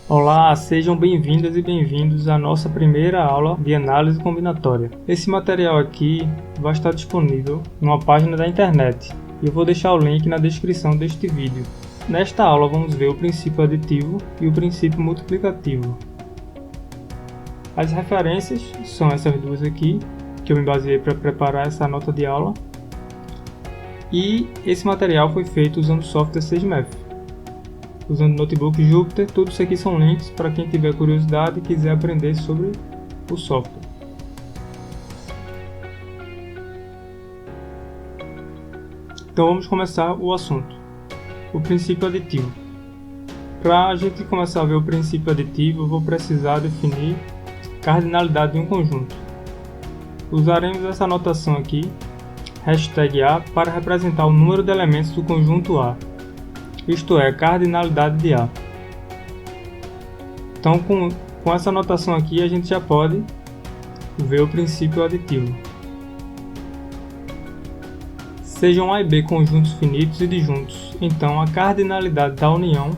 Olá, sejam bem-vindas e bem-vindos à nossa primeira aula de análise combinatória. Esse material aqui vai estar disponível numa página da internet e eu vou deixar o link na descrição deste vídeo. Nesta aula vamos ver o princípio aditivo e o princípio multiplicativo. As referências são essas duas aqui, que eu me baseei para preparar essa nota de aula. E esse material foi feito usando o software SageMath. Usando o notebook Jupyter, tudo isso aqui são links para quem tiver curiosidade e quiser aprender sobre o software. Então vamos começar o assunto. O princípio aditivo. Para a gente começar a ver o princípio aditivo, eu vou precisar definir cardinalidade de um conjunto. Usaremos essa notação aqui, #A, para representar o número de elementos do conjunto A. Isto é, cardinalidade de A. Então, com essa notação aqui, a gente já pode ver o princípio aditivo. Sejam A e B conjuntos finitos e disjuntos, então a cardinalidade da união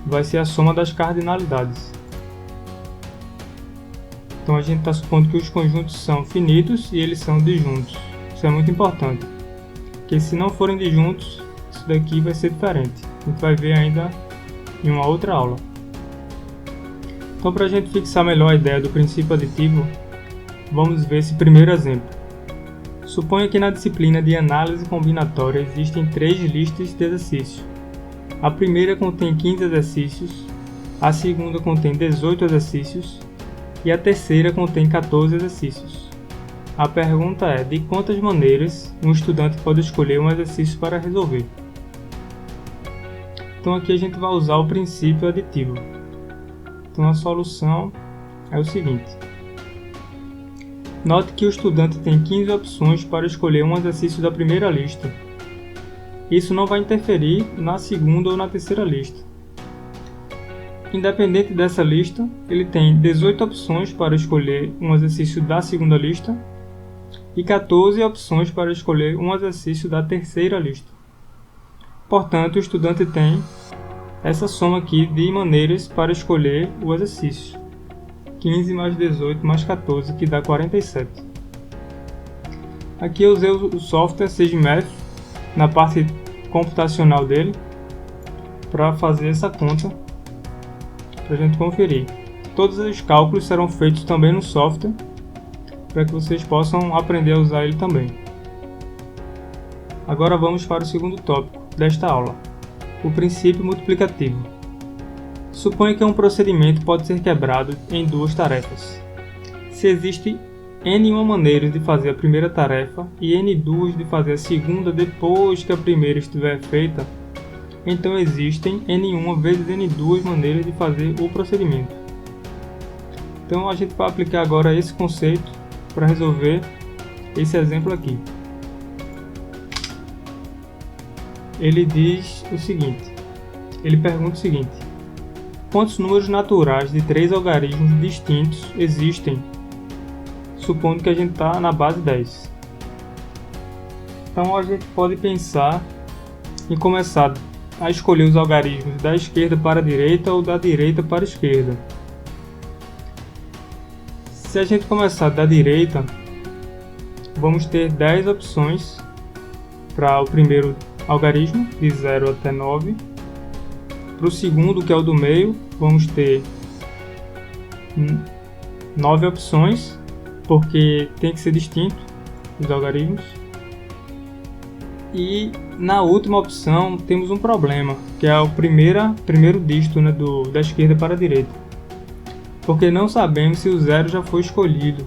vai ser a soma das cardinalidades. Então a gente está supondo que os conjuntos são finitos e eles são disjuntos. Isso é muito importante, porque se não forem disjuntos, isso daqui vai ser diferente. A gente vai ver ainda em uma outra aula. Então, para a gente fixar melhor a ideia do princípio aditivo, vamos ver esse primeiro exemplo. Suponha que na disciplina de análise combinatória existem 3 listas de exercícios. A primeira contém 15 exercícios, a segunda contém 18 exercícios e a terceira contém 14 exercícios. A pergunta é: de quantas maneiras um estudante pode escolher um exercício para resolver? Então aqui a gente vai usar o princípio aditivo. Então a solução é o seguinte. Note que o estudante tem 15 opções para escolher um exercício da primeira lista. Isso não vai interferir na segunda ou na terceira lista. Independente dessa lista, ele tem 18 opções para escolher um exercício da segunda lista e 14 opções para escolher um exercício da terceira lista. Portanto, o estudante tem essa soma aqui de maneiras para escolher o exercício. 15 mais 18 mais 14, que dá 47. Aqui eu usei o software SageMath na parte computacional dele para fazer essa conta, para a gente conferir. Todos os cálculos serão feitos também no software, para que vocês possam aprender a usar ele também. Agora vamos para o segundo tópico desta aula, o princípio multiplicativo. Suponha que um procedimento pode ser quebrado em 2 tarefas. Se existe N maneiras de fazer a primeira tarefa e N2 de fazer a segunda depois que a primeira estiver feita, então existem N1 vezes N2 maneiras de fazer o procedimento. Então a gente vai aplicar agora esse conceito para resolver esse exemplo aqui. Ele diz o seguinte, ele pergunta o seguinte: quantos números naturais de 3 algarismos distintos existem, supondo que a gente está na base 10? Então a gente pode pensar em começar a escolher os algarismos da esquerda para a direita ou da direita para a esquerda. Se a gente começar da direita, vamos ter 10 opções para o primeiro algarismo, de 0 até 9. Para o segundo, que é o do meio, vamos ter 9 opções, porque tem que ser distinto os algarismos. E na última opção temos um problema, que é o primeiro dígito, né, da esquerda para a direita, porque não sabemos se o 0 já foi escolhido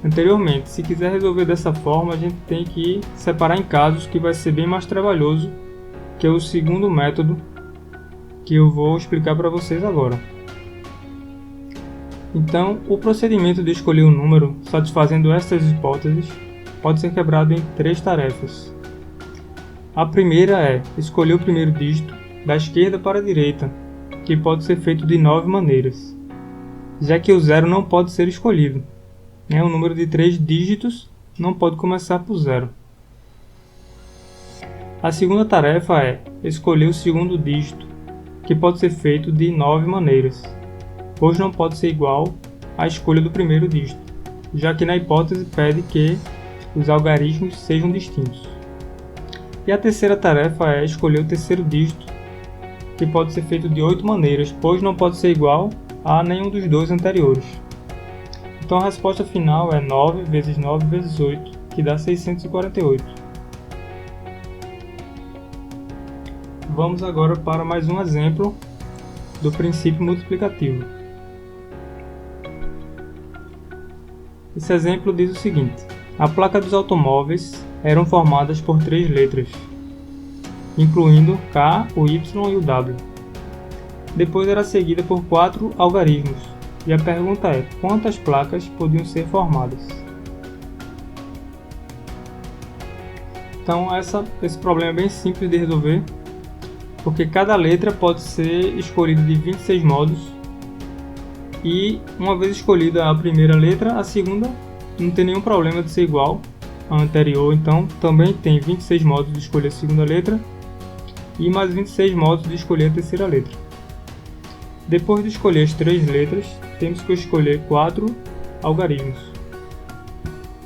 anteriormente. Se quiser resolver dessa forma, a gente tem que separar em casos, que vai ser bem mais trabalhoso, que é o segundo método que eu vou explicar para vocês agora. Então, o procedimento de escolher um número satisfazendo estas hipóteses pode ser quebrado em 3 tarefas. A primeira é escolher o primeiro dígito da esquerda para a direita, que pode ser feito de 9 maneiras, já que o 0 não pode ser escolhido. Um número de 3 dígitos não pode começar por 0. A segunda tarefa é escolher o segundo dígito que pode ser feito de 9 maneiras, pois não pode ser igual à escolha do primeiro dígito, já que na hipótese pede que os algarismos sejam distintos. E a terceira tarefa é escolher o terceiro dígito, que pode ser feito de 8 maneiras, pois não pode ser igual a nenhum dos dois anteriores. Então a resposta final é 9 vezes 9 vezes 8, que dá 648. Vamos agora para mais um exemplo do princípio multiplicativo. Esse exemplo diz o seguinte: a placa dos automóveis eram formadas por 3 letras, incluindo K, o Y e o W. Depois era seguida por 4 algarismos, e a pergunta é: quantas placas podiam ser formadas? Então esse problema é bem simples de resolver, porque cada letra pode ser escolhida de 26 modos, e uma vez escolhida a primeira letra, a segunda não tem nenhum problema de ser igual à anterior, então também tem 26 modos de escolher a segunda letra e mais 26 modos de escolher a terceira letra. Depois de escolher as 3 letras, temos que escolher 4 algarismos,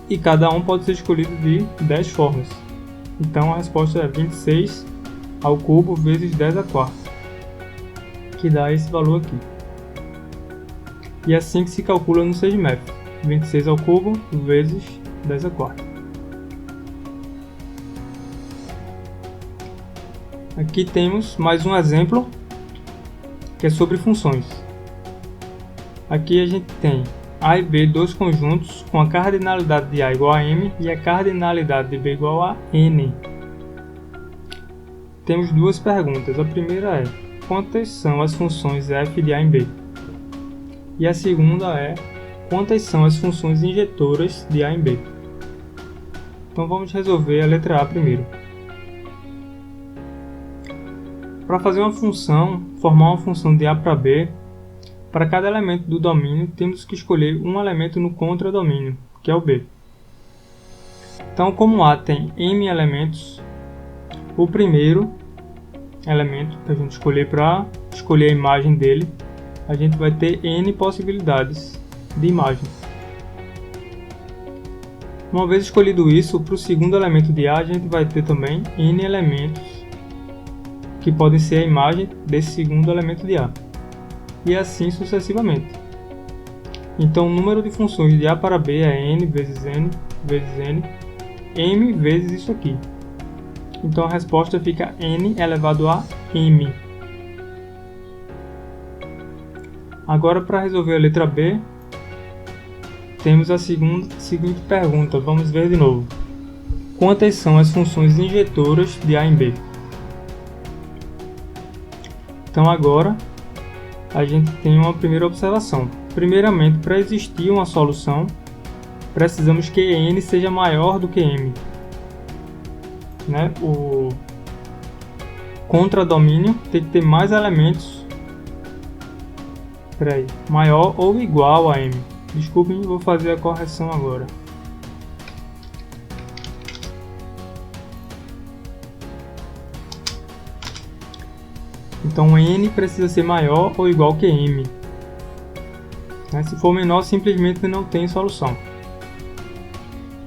e cada um pode ser escolhido de 10 formas. Então a resposta é 26 ao cubo vezes 10 à quarta, que dá esse valor aqui. E é assim que se calcula no SageMath: 26 ao cubo vezes 10 à quarta. Aqui temos mais um exemplo que é sobre funções. Aqui a gente tem A e B, dois conjuntos com a cardinalidade de A igual a M e a cardinalidade de B igual a N. Temos duas perguntas. A primeira é: quantas são as funções f de A em B? E a segunda é: quantas são as funções injetoras de A em B? Então vamos resolver a letra A primeiro. Para fazer uma função, formar uma função de A para B, para cada elemento do domínio temos que escolher um elemento no contradomínio, que é o B. Então, como A tem m elementos, o primeiro elemento que a gente escolher para escolher a imagem dele, a gente vai ter n possibilidades de imagem. Uma vez escolhido isso, para o segundo elemento de A, a gente vai ter também n elementos que podem ser a imagem desse segundo elemento de A, e assim sucessivamente. Então o número de funções de A para B é n vezes n vezes n, m vezes isso aqui. Então a resposta fica n elevado a m. Agora, para resolver a letra B, temos a seguinte pergunta. Vamos ver de novo: quantas são as funções injetoras de A em B? Então agora a gente tem uma primeira observação. Primeiramente, para existir uma solução, precisamos que n seja maior do que m. O contradomínio tem que ter mais elementos, maior ou igual a m. Desculpem, vou fazer a correção agora. Então n precisa ser maior ou igual que m. Se for menor, simplesmente não tem solução.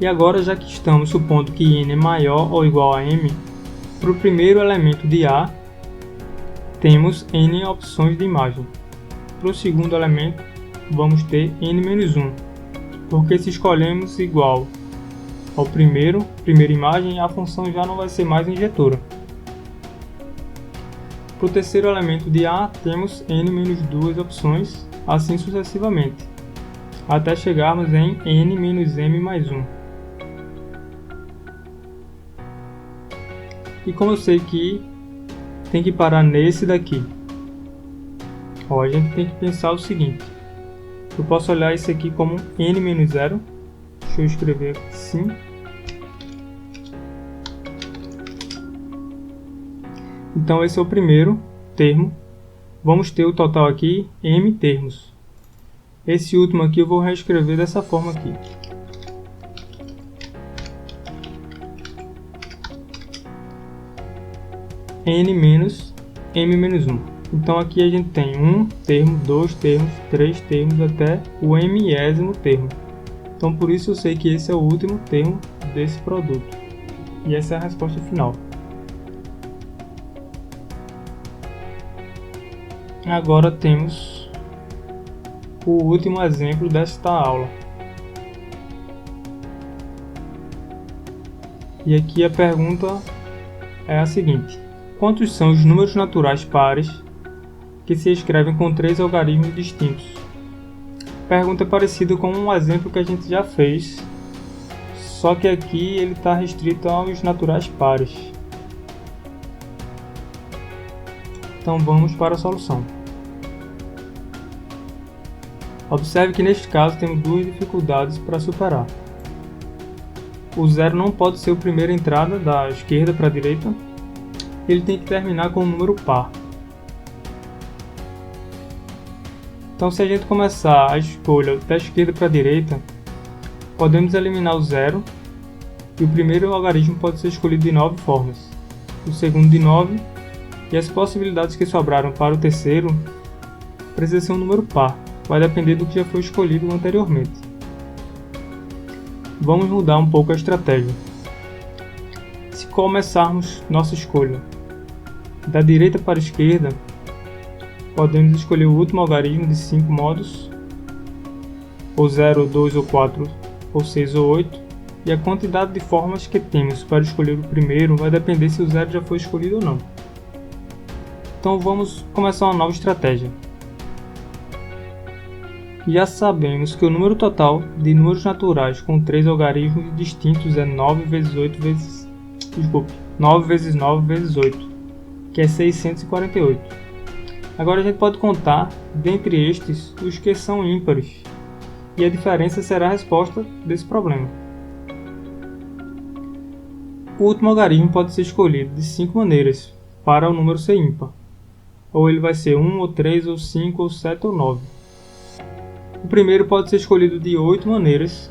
E agora, já que estamos supondo que n é maior ou igual a m, para o primeiro elemento de A, temos n opções de imagem. Para o segundo elemento, vamos ter n-1, porque se escolhemos igual ao primeira imagem, a função já não vai ser mais injetora. Para o terceiro elemento de A, temos n-2 opções, assim sucessivamente, até chegarmos em n-m mais 1. E como eu sei que tem que parar nesse daqui, a gente tem que pensar o seguinte: eu posso olhar isso aqui como n-0, deixa eu escrever assim, então esse é o primeiro termo. Vamos ter o total aqui, m termos. Esse último aqui eu vou reescrever dessa forma aqui. N menos m menos 1. Então aqui a gente tem um termo, dois termos, três termos, até o mésimo termo. Então por isso eu sei que esse é o último termo desse produto. E essa é a resposta final. Agora temos o último exemplo desta aula. E aqui a pergunta é a seguinte: quantos são os números naturais pares que se escrevem com 3 algarismos distintos? A pergunta é parecida com um exemplo que a gente já fez, só que aqui ele está restrito aos naturais pares. Então vamos para a solução. Observe que neste caso temos duas dificuldades para superar. O zero não pode ser a primeira entrada da esquerda para a direita, ele tem que terminar com um número par. Então se a gente começar a escolha da esquerda para a direita, podemos eliminar o zero, e o primeiro algarismo pode ser escolhido de 9 formas, o segundo de 9, e as possibilidades que sobraram para o terceiro precisa ser um número par, vai depender do que já foi escolhido anteriormente. Vamos mudar um pouco a estratégia. Se começarmos nossa escolha da direita para a esquerda, podemos escolher o último algarismo de 5 modos, ou 0, ou 2, ou 4, ou 6, ou 8, e a quantidade de formas que temos para escolher o primeiro vai depender se o 0 já foi escolhido ou não. Então vamos começar uma nova estratégia. Já sabemos que o número total de números naturais com 3 algarismos distintos é 9 vezes 9 vezes 8, que é 648. Agora a gente pode contar, dentre estes, os que são ímpares, e a diferença será a resposta desse problema. O último algarismo pode ser escolhido de 5 maneiras para o número ser ímpar. Ou ele vai ser 1, ou 3, ou 5, ou 7, ou 9. O primeiro pode ser escolhido de 8 maneiras,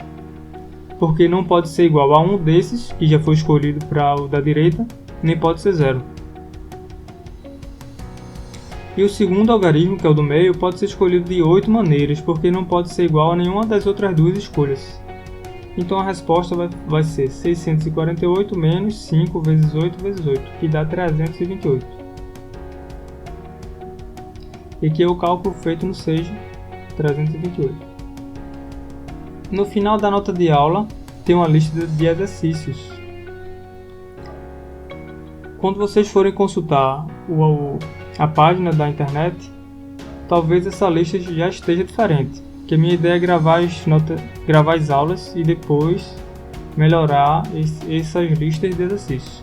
porque não pode ser igual a um desses, que já foi escolhido para o da direita, nem pode ser 0. E o segundo algarismo, que é o do meio, pode ser escolhido de 8 maneiras, porque não pode ser igual a nenhuma das outras duas escolhas. Então a resposta vai ser 648 menos 5 vezes 8 vezes 8, que dá 328. E aqui é o cálculo feito no Seja 328. No final da nota de aula tem uma lista de exercícios. Quando vocês forem consultar a página da internet, talvez essa lista já esteja diferente, porque a minha ideia é gravar as aulas e depois melhorar essas listas de exercícios.